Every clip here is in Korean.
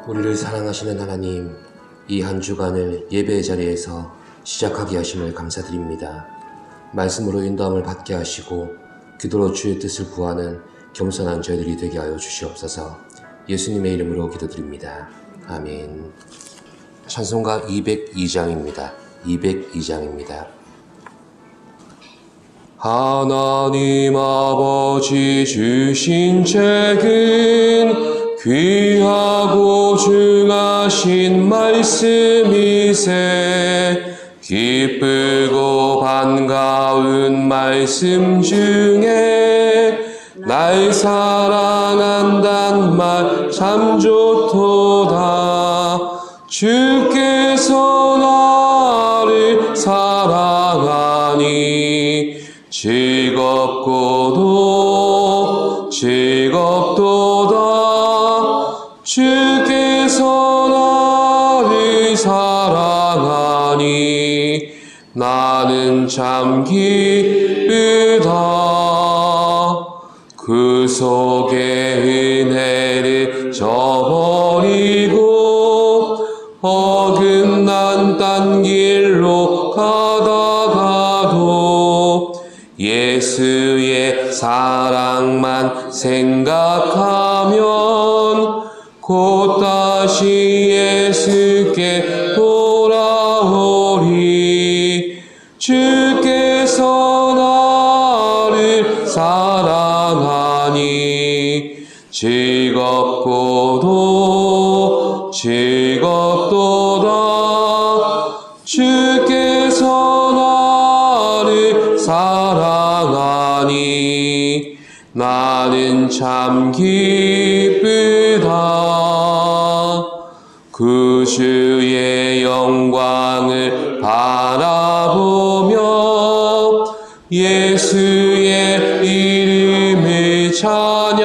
우리를 사랑하시는 하나님, 이 한 주간을 예배의 자리에서 시작하게 하심을 감사드립니다. 말씀으로 인도함을 받게 하시고 기도로 주의 뜻을 구하는 겸손한 저희들이 되게 하여 주시옵소서. 예수님의 이름으로 기도드립니다. 아멘. 찬송가 202장입니다. 202장입니다. 하나님 아버지 주신 책은 귀하고 중하신 말씀이세. 기쁘고 반가운 말씀 중에 날 사랑한단 말 참 좋도다. 주께서 나를 사랑하니 즐겁도다. 주께서 나를 사랑하니 나는 참 기쁘다. 그 속에 은혜를 저버리고 어긋난 딴 길로 가다가도 예수의 사랑만 생각하면 곧 다시 예수께 돌아오리. 주께서 나를 사랑하니 즐겁도다. 주께서 나를 사랑하니 나는 참 기쁘다. 그 주의 영광을 바라보며 예수의 이름을 찬양하리.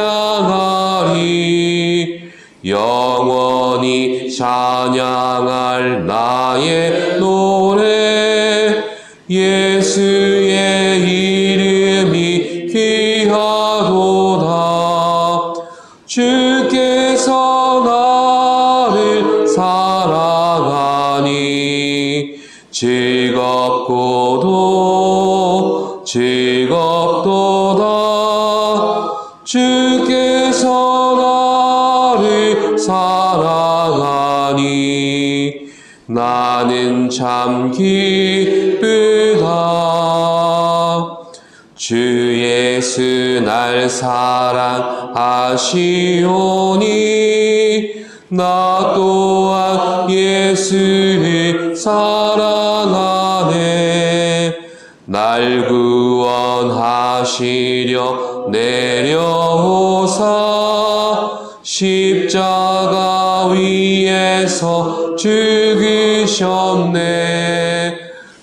영원히 찬양할 나의 노래, 예수의 이름이 귀하도다. 주께서 나를 사랑하니 즐겁도다. 주께서 나를 사랑하니 나는 참 기쁘다. 주 예수 날 사랑하시오니 나 또한 예수를 사랑하네. 날 구원하시려 내려오사 십자가 위에서 죽으셨네.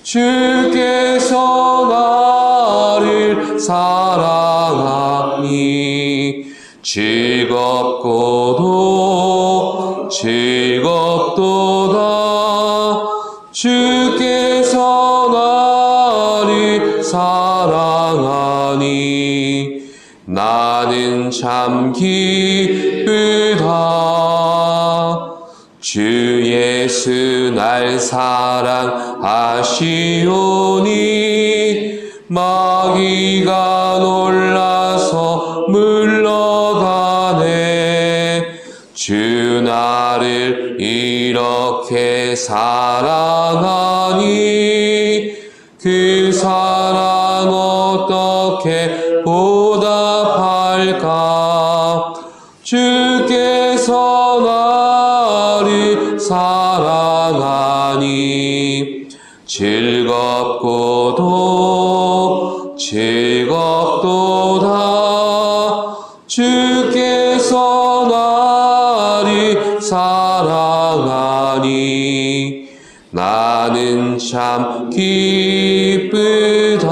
주께서 나를 사랑하니 즐겁도다. 주께서 나를 사랑하니 나는 참 기쁘다. 주 예수 날 사랑하시오니 마귀가 놀라서 물러가네. 주 나를 이렇게 사랑하니 그 사랑 어떻게 보답할까. 주께서 나를 사랑하니 즐겁도다. 주께서 나를 사랑하니 나는 참 기쁘다.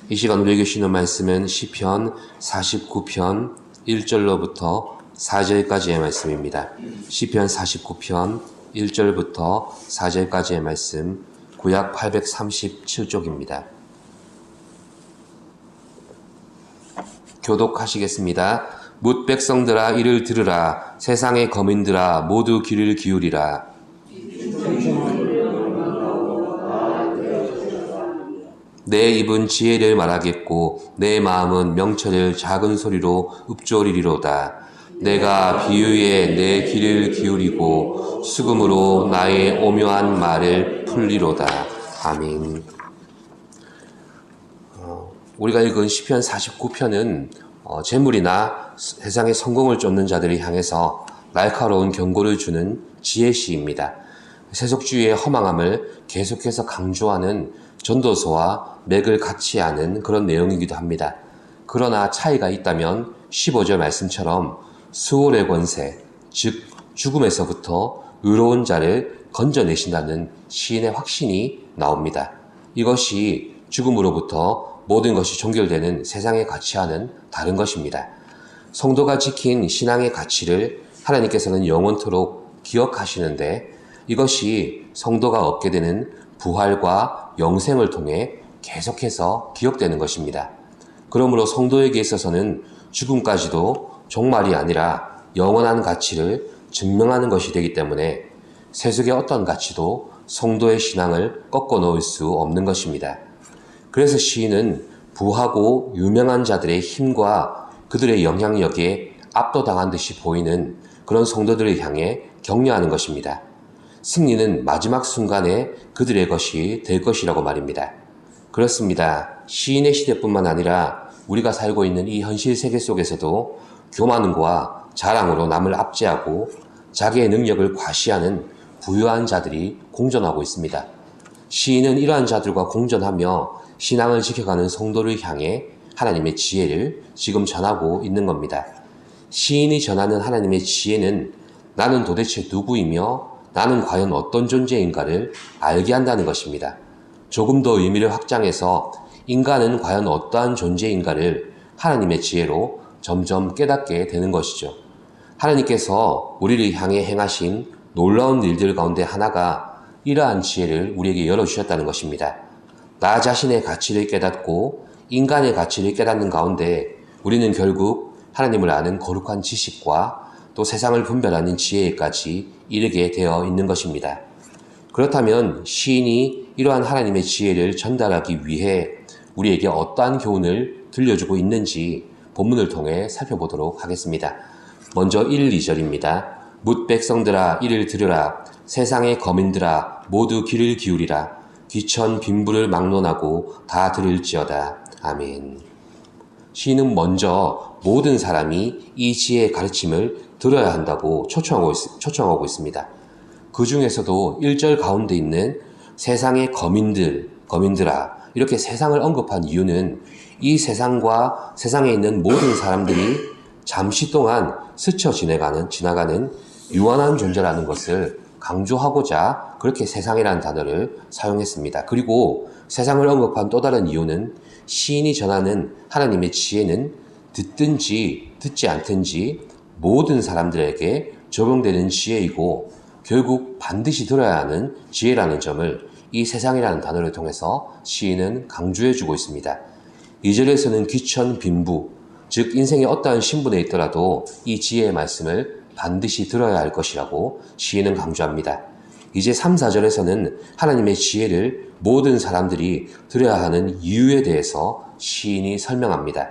이 시간 우리에게 주시는 말씀은 시편 49편 1절로부터 4절까지의 말씀입니다. 시편 49편 1절부터 4절까지의 말씀, 구약 837쪽입니다. 교독하시겠습니다. 뭇 백성들아 이를 들으라. 세상의 거민들아 모두 귀를 기울이라. 내 입은 지혜를 말하겠고 내 마음은 명철을 작은 소리로 읊조리리로다. 내가 비유에 내 귀를 기울이고 수금으로 나의 오묘한 말을 풀리로다. 아멘. 우리가 읽은 시편 49편은 재물이나 세상의 성공을 쫓는 자들을 향해서 날카로운 경고를 주는 지혜시입니다. 세속주의의 허망함을 계속해서 강조하는 전도서와 맥을 같이 하는 그런 내용이기도 합니다. 그러나 차이가 있다면 15절 말씀처럼 수월의 권세, 즉 죽음에서부터 의로운 자를 건져내신다는 시인의 확신이 나옵니다. 이것이 죽음으로부터 모든 것이 종결되는 세상의 가치와는 다른 것입니다. 성도가 지킨 신앙의 가치를 하나님께서는 영원토록 기억하시는데 이것이 성도가 얻게 되는 부활과 영생을 통해 계속해서 기억되는 것입니다. 그러므로 성도에게 있어서는 죽음까지도 종말이 아니라 영원한 가치를 증명하는 것이 되기 때문에 세속의 어떤 가치도 성도의 신앙을 꺾어 놓을 수 없는 것입니다. 그래서 시인은 부하고 유명한 자들의 힘과 그들의 영향력에 압도당한 듯이 보이는 그런 성도들을 향해 격려하는 것입니다. 승리는 마지막 순간에 그들의 것이 될 것이라고 말입니다. 그렇습니다. 시인의 시대뿐만 아니라 우리가 살고 있는 이 현실 세계 속에서도 교만과 자랑으로 남을 압제하고 자기의 능력을 과시하는 부유한 자들이 공존하고 있습니다. 시인은 이러한 자들과 공존하며 신앙을 지켜가는 성도를 향해 하나님의 지혜를 지금 전하고 있는 겁니다. 시인이 전하는 하나님의 지혜는 나는 도대체 누구이며 나는 과연 어떤 존재인가를 알게 한다는 것입니다. 조금 더 의미를 확장해서 인간은 과연 어떠한 존재인가를 하나님의 지혜로 점점 깨닫게 되는 것이죠. 하나님께서 우리를 향해 행하신 놀라운 일들 가운데 하나가 이러한 지혜를 우리에게 열어주셨다는 것입니다. 나 자신의 가치를 깨닫고 인간의 가치를 깨닫는 가운데 우리는 결국 하나님을 아는 거룩한 지식과 또 세상을 분별하는 지혜까지 이르게 되어 있는 것입니다. 그렇다면 시인이 이러한 하나님의 지혜를 전달하기 위해 우리에게 어떠한 교훈을 들려주고 있는지 본문을 통해 살펴보도록 하겠습니다. 먼저 1, 2절입니다. 뭇 백성들아 이를 들으라. 세상의 거민들아 모두 귀를 기울이라. 귀천 빈부를 막론하고 다 들을지어다. 아멘. 시인은 먼저 모든 사람이 이 지혜의 가르침을 들어야 한다고 초청하고 있습니다. 그 중에서도 1절 가운데 있는 세상의 거민들아 이렇게 세상을 언급한 이유는 이 세상과 세상에 있는 모든 사람들이 잠시 동안 스쳐 지나가는 유한한 존재라는 것을 강조하고자 그렇게 세상이라는 단어를 사용했습니다. 그리고 세상을 언급한 또 다른 이유는 시인이 전하는 하나님의 지혜는 듣든지 듣지 않든지 모든 사람들에게 적용되는 지혜이고 결국 반드시 들어야 하는 지혜라는 점을 이 세상이라는 단어를 통해서 시인은 강조해주고 있습니다. 2절에서는 귀천 빈부, 즉 인생의 어떠한 신분에 있더라도 이 지혜의 말씀을 반드시 들어야 할 것이라고 시인은 강조합니다. 이제 3, 4절에서는 하나님의 지혜를 모든 사람들이 들어야 하는 이유에 대해서 시인이 설명합니다.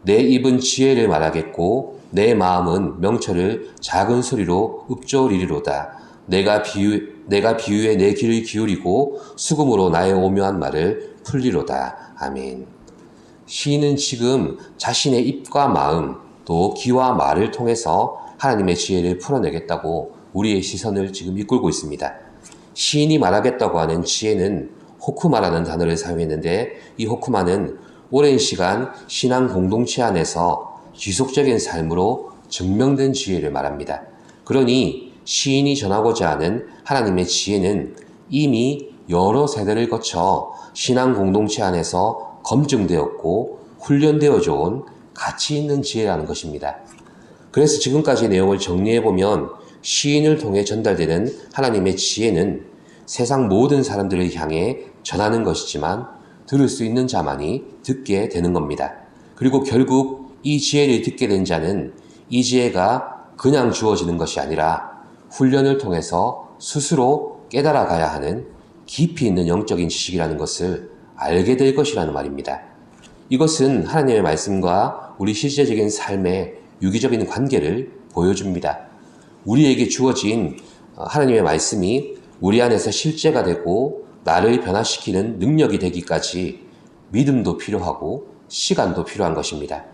내 입은 지혜를 말하겠고 내 마음은 명철을 작은 소리로 읊조리리로다. 내가 비유에 내 귀를 기울이고 수금으로 나의 오묘한 말을 풀리로다. 아멘. 시인은 지금 자신의 입과 마음 또 귀와 말을 통해서 하나님의 지혜를 풀어내겠다고 우리의 시선을 지금 이끌고 있습니다. 시인이 말하겠다고 하는 지혜는 호쿠마라는 단어를 사용했는데 이 호쿠마는 오랜 시간 신앙 공동체 안에서 지속적인 삶으로 증명된 지혜를 말합니다. 그러니 시인이 전하고자 하는 하나님의 지혜는 이미 여러 세대를 거쳐 신앙 공동체 안에서 검증되었고 훈련되어져 온 가치 있는 지혜라는 것입니다. 그래서 지금까지 내용을 정리해보면 시인을 통해 전달되는 하나님의 지혜는 세상 모든 사람들을 향해 전하는 것이지만 들을 수 있는 자만이 듣게 되는 겁니다. 그리고 결국 이 지혜를 듣게 된 자는 이 지혜가 그냥 주어지는 것이 아니라 훈련을 통해서 스스로 깨달아가야 하는 깊이 있는 영적인 지식이라는 것을 알게 될 것이라는 말입니다. 이것은 하나님의 말씀과 우리 실제적인 삶의 유기적인 관계를 보여줍니다. 우리에게 주어진 하나님의 말씀이 우리 안에서 실제가 되고 나를 변화시키는 능력이 되기까지 믿음도 필요하고 시간도 필요한 것입니다.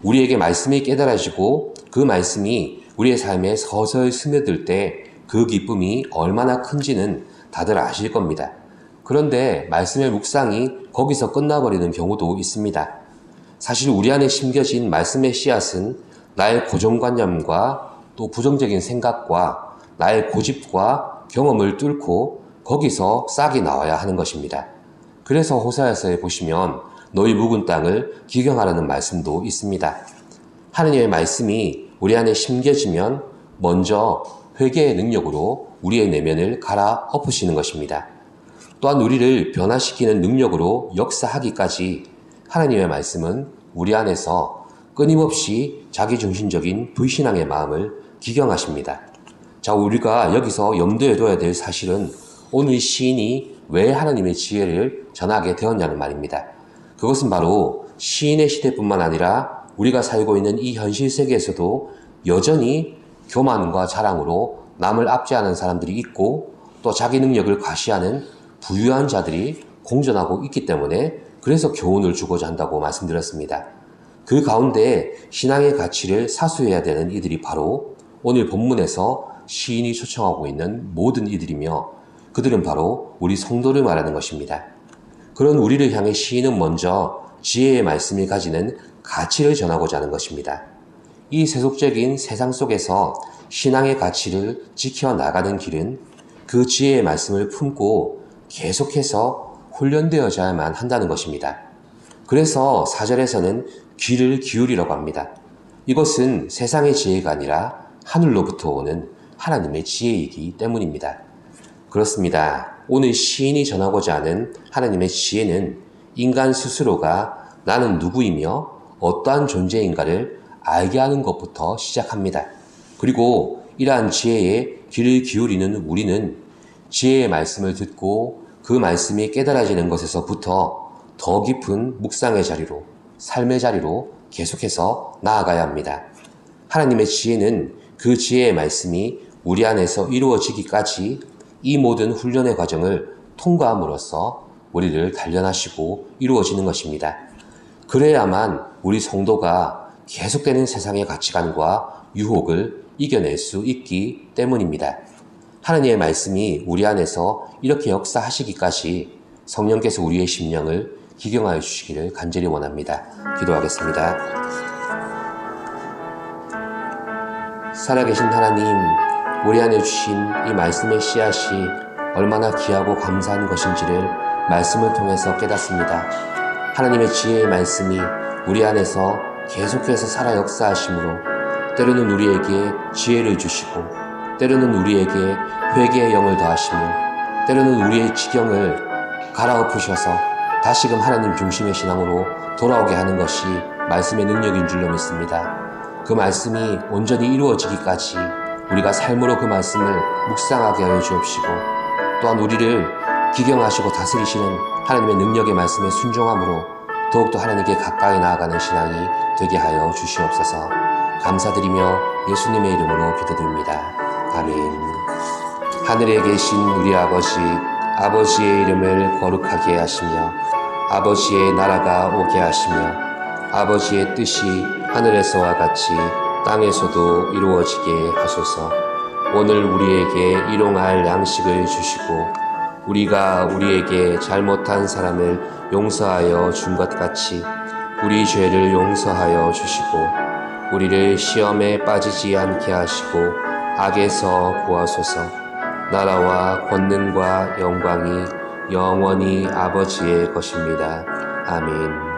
우리에게 말씀이 깨달아지고 그 말씀이 우리의 삶에 서서히 스며들 때 그 기쁨이 얼마나 큰지는 다들 아실 겁니다. 그런데 말씀의 묵상이 거기서 끝나버리는 경우도 있습니다. 사실 우리 안에 심겨진 말씀의 씨앗은 나의 고정관념과 또 부정적인 생각과 나의 고집과 경험을 뚫고 거기서 싹이 나와야 하는 것입니다. 그래서 호세아서에 보시면 너희 묵은 땅을 기경하라는 말씀도 있습니다. 하느님의 말씀이 우리 안에 심겨지면 먼저 회개의 능력으로 우리의 내면을 갈아엎으시는 것입니다. 또한 우리를 변화시키는 능력으로 역사하기까지 하나님의 말씀은 우리 안에서 끊임없이 자기중심적인 불신앙의 마음을 기경하십니다. 자, 우리가 여기서 염두에 둬야 될 사실은 오늘 시인이 왜 하나님의 지혜를 전하게 되었냐는 말입니다. 그것은 바로 시인의 시대뿐만 아니라 우리가 살고 있는 이 현실 세계에서도 여전히 교만과 자랑으로 남을 압제하는 사람들이 있고 또 자기 능력을 과시하는 부유한 자들이 공존하고 있기 때문에 그래서 교훈을 주고자 한다고 말씀드렸습니다. 그 가운데 신앙의 가치를 사수해야 되는 이들이 바로 오늘 본문에서 시인이 초청하고 있는 모든 이들이며 그들은 바로 우리 성도를 말하는 것입니다. 그런 우리를 향해 시인은 먼저 지혜의 말씀이 가지는 가치를 전하고자 하는 것입니다. 이 세속적인 세상 속에서 신앙의 가치를 지켜나가는 길은 그 지혜의 말씀을 품고 계속해서 훈련되어야만 한다는 것입니다. 그래서 4절에서는 귀를 기울이라고 합니다. 이것은 세상의 지혜가 아니라 하늘로부터 오는 하나님의 지혜이기 때문입니다. 그렇습니다. 오늘 시인이 전하고자 하는 하나님의 지혜는 인간 스스로가 나는 누구이며 어떠한 존재인가를 알게 하는 것부터 시작합니다. 그리고 이러한 지혜에 귀를 기울이는 우리는 지혜의 말씀을 듣고 그 말씀이 깨달아지는 것에서부터 더 깊은 묵상의 자리로, 삶의 자리로 계속해서 나아가야 합니다. 하나님의 지혜는 그 지혜의 말씀이 우리 안에서 이루어지기까지 이 모든 훈련의 과정을 통과함으로써 우리를 단련하시고 이루어지는 것입니다. 그래야만 우리 성도가 계속되는 세상의 가치관과 유혹을 이겨낼 수 있기 때문입니다. 하나님의 말씀이 우리 안에서 이렇게 역사하시기까지 성령께서 우리의 심령을 기경하여 주시기를 간절히 원합니다. 기도하겠습니다. 살아계신 하나님, 우리 안에 주신 이 말씀의 씨앗이 얼마나 귀하고 감사한 것인지를 말씀을 통해서 깨닫습니다. 하나님의 지혜의 말씀이 우리 안에서 계속해서 살아 역사하심으로 때로는 우리에게 지혜를 주시고 때로는 우리에게 회개의 영을 더하시며 때로는 우리의 지경을 갈아엎으셔서 다시금 하나님 중심의 신앙으로 돌아오게 하는 것이 말씀의 능력인 줄로 믿습니다. 그 말씀이 온전히 이루어지기까지 우리가 삶으로 그 말씀을 묵상하게 하여 주옵시고 또한 우리를 기경하시고 다스리시는 하나님의 능력의 말씀에 순종함으로 더욱더 하나님께 가까이 나아가는 신앙이 되게 하여 주시옵소서. 감사드리며 예수님의 이름으로 기도드립니다. 아멘. 하늘에 계신 우리 아버지, 아버지의 이름을 거룩하게 하시며 아버지의 나라가 오게 하시며 아버지의 뜻이 하늘에서와 같이 땅에서도 이루어지게 하소서. 오늘 우리에게 일용할 양식을 주시고 우리가 우리에게 잘못한 사람을 용서하여 준 것 같이 우리 죄를 용서하여 주시고 우리를 시험에 빠지지 않게 하시고 악에서 구하소서. 나라와 권능과 영광이 영원히 아버지의 것입니다. 아멘.